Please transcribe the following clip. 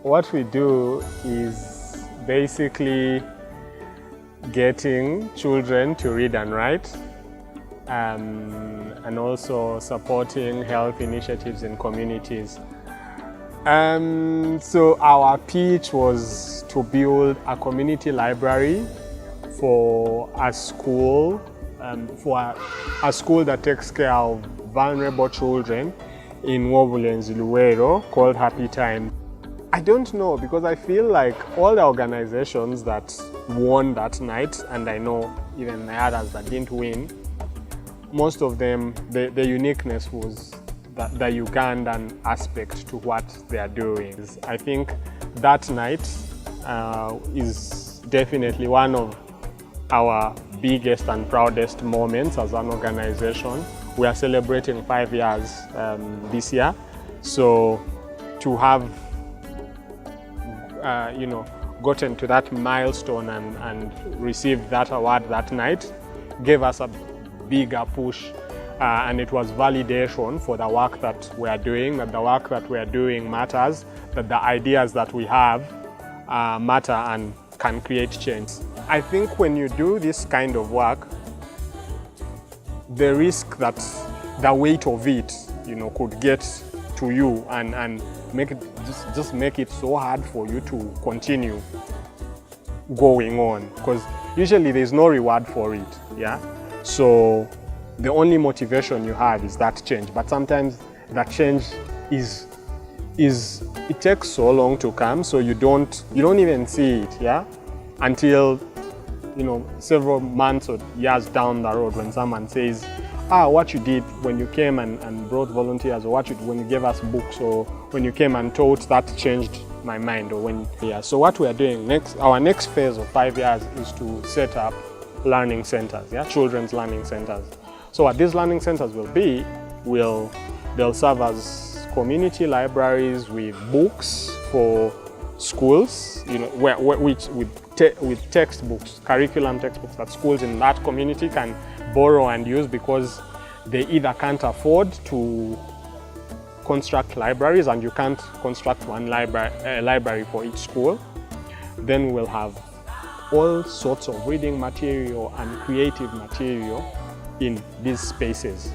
What we do is basically getting children to read and write, and also supporting health initiatives in communities. So our pitch was to build a community library for a school, that takes care of vulnerable children in Wobulenzi, Luweero, called Happy Time. I don't know, because I feel like all the organizations that won that night, and I know even the others that didn't win, most of them, the uniqueness was the Ugandan aspect to what they are doing. I think that night is definitely one of our biggest and proudest moments as an organization. We are celebrating 5 years this year, so to have gotten to that milestone and received that award that night gave us a bigger push, and it was validation for the work that we are doing, that the work that we are doing matters, that the ideas that we have matter and can create change. I think when you do this kind of work, the risk that the weight of it, could get to you and make it just make it so hard for you to continue going on, because usually there's no reward for it. Yeah, so the only motivation you have is that change, but sometimes that change it takes so long to come, so you don't even see it, yeah, until several months or years down the road, when someone says, what you did when you came and brought volunteers, or when you gave us books, or when you came and taught, that changed my mind. So what we are doing next, our next phase of 5 years, is to set up learning centers, children's learning centers. So what these learning centers will be, they'll serve as community libraries with books for schools, with textbooks, curriculum textbooks that schools in that community can borrow and use, because they either can't afford to construct libraries, and you can't construct one library for each school. Then we'll have all sorts of reading material and creative material in these spaces.